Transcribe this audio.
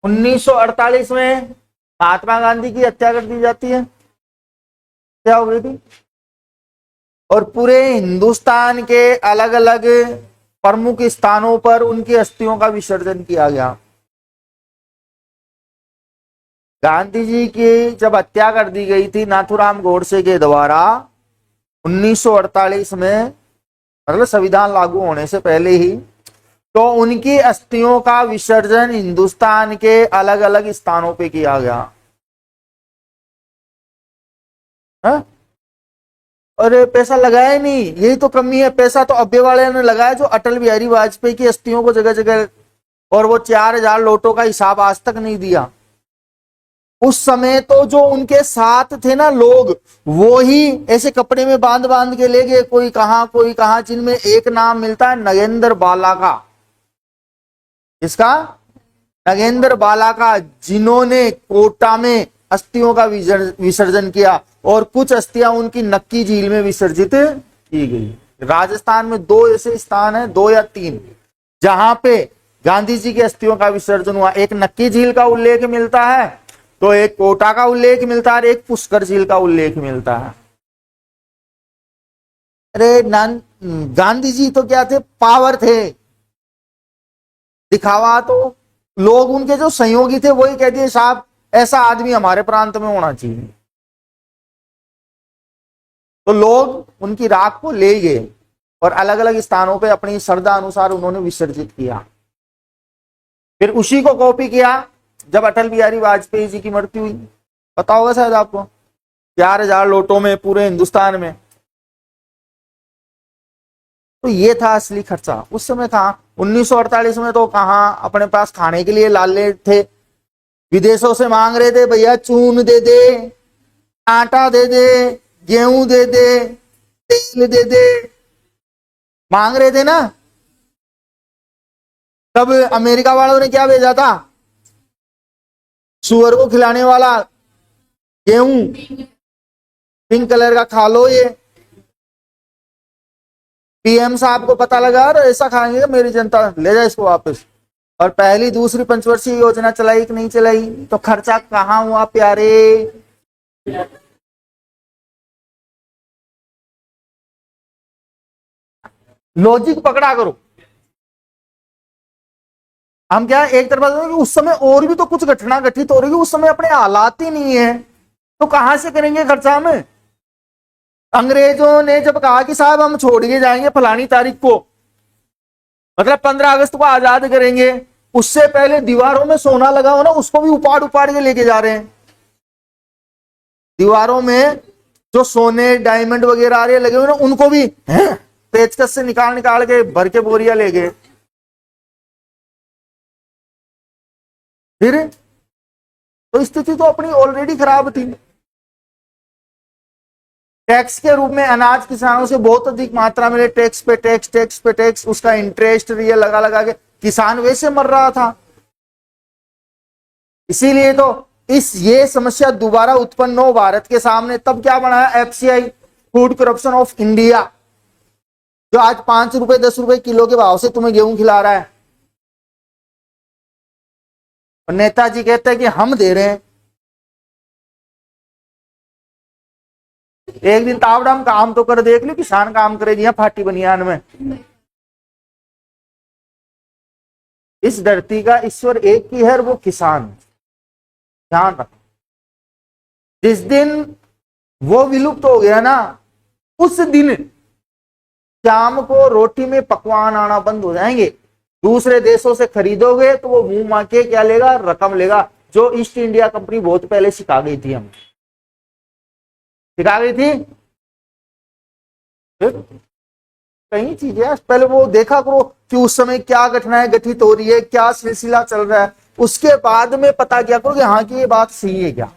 1948 में महात्मा गांधी की हत्या कर दी जाती है, क्या हो गई थी, और पूरे हिंदुस्तान के अलग अलग प्रमुख स्थानों पर उनकी अस्थियों का विसर्जन किया गया। गांधी जी की जब हत्या कर दी गई थी नाथूराम गोडसे के द्वारा 1948 में, मतलब संविधान लागू होने से पहले ही, तो उनकी अस्थियों का विसर्जन हिंदुस्तान के अलग अलग स्थानों पे किया गया। है? अरे पैसा लगाया नहीं, यही तो कमी है। पैसा तो अब्बे वाले ने लगाया, जो अटल बिहारी वाजपेयी की अस्थियों को जगह जगह, और वो 4000 लोटों का हिसाब आज तक नहीं दिया। उस समय तो जो उनके साथ थे ना लोग, वो ही ऐसे कपड़े में बांध बांध के ले गए, कोई कहां, जिनमें एक नाम मिलता है नगेंद्र बाला का। इसका नगेंद्र बाला का, जिन्होंने कोटा में अस्थियों का विसर्जन किया, और कुछ अस्थियां उनकी नक्की झील में विसर्जित की गई। राजस्थान में 2 ऐसे स्थान है, 2 या 3, जहां पे गांधी जी की अस्थियों का विसर्जन हुआ। एक नक्की झील का उल्लेख मिलता है, तो एक कोटा का उल्लेख मिलता है, एक पुष्कर झील का उल्लेख मिलता है। अरे गांधी जी तो क्या थे, पावर थे। दिखावा तो लोग उनके जो सहयोगी थे वही कह दिए, साहब ऐसा आदमी हमारे प्रांत में होना चाहिए, तो लोग उनकी राख को ले गए और अलग अलग स्थानों पे अपनी श्रद्धा अनुसार उन्होंने विसर्जित किया। फिर उसी को कॉपी किया जब अटल बिहारी वाजपेयी जी की मृत्यु हुई। पता होगा शायद आपको, 4000 लोटों में पूरे हिंदुस्तान में। तो ये था असली खर्चा। उस समय था 1948 में, तो कहां अपने पास खाने के लिए लाले थे, विदेशों से मांग रहे थे, भैया चून दे दे, आटा दे दे, गेहूं दे दे, तेल दे दे, मांग रहे थे ना। तब अमेरिका वालों ने क्या भेजा था, सुअर को खिलाने वाला गेहूं, पिंक कलर का, खा लो ये। पीएम साहब को पता लगा, और ऐसा खाएंगे मेरी जनता, ले जाए इसको वापस। और पहली दूसरी पंचवर्षीय योजना चलाई कि नहीं चलाई, तो खर्चा कहां हुआ प्यारे। लॉजिक पकड़ा करो। हम क्या एक तरफ उस समय और भी तो कुछ घटना घटित हो रही है, उस समय अपने हालात ही नहीं है, तो कहां से करेंगे खर्चा में। अंग्रेजों ने जब कहा कि साहब हम छोड़ के जाएंगे फलानी तारीख को, मतलब 15 अगस्त को आजाद करेंगे, उससे पहले दीवारों में सोना लगा हो ना, उसको भी उपाड़ उपाड़ के लेके जा रहे हैं। दीवारों में जो सोने डायमंड वगैरह आ रहे लगे हुए ना, उनको भी पेचकस से निकाल निकाल के भर के बोरिया ले गए। फिर तो स्थिति तो अपनी ऑलरेडी खराब थी। टैक्स के रूप में अनाज किसानों से बहुत अधिक मात्रा में टैक्स पे टैक्स, टैक्स पे टैक्स, उसका इंटरेस्ट ये लगा लगा के किसान वैसे मर रहा था। इसीलिए तो ये समस्या दोबारा उत्पन्न हो भारत के सामने, तब क्या बनाया FCI, food corruption of India, जो आज 5 रुपए 10 रुपए किलो के भाव से तुम्हें गेहूं खिला रहा है। और नेताजी कहते हैं कि हम दे रहे हैं। एक दिन तावड़म काम तो कर देख ली, किसान काम करे जी फाटी बनियान में। इस धरती का ईश्वर एक ही है, वो किसान। ध्यान रखो, जिस दिन वो विलुप्त हो गया ना, उस दिन शाम को रोटी में पकवान आना बंद हो जाएंगे। दूसरे देशों से खरीदोगे तो वो मुंह मां के क्या लेगा, रकम लेगा, जो ईस्ट इंडिया कंपनी बहुत पहले सिखा गई थी, हम सिखा गई थी। कई चीजें पहले वो देखा करो कि उस समय क्या घटनाएं घटित हो रही है, क्या सिलसिला चल रहा है, उसके बाद में पता किया करो कि हाँ की ये बात सही है क्या।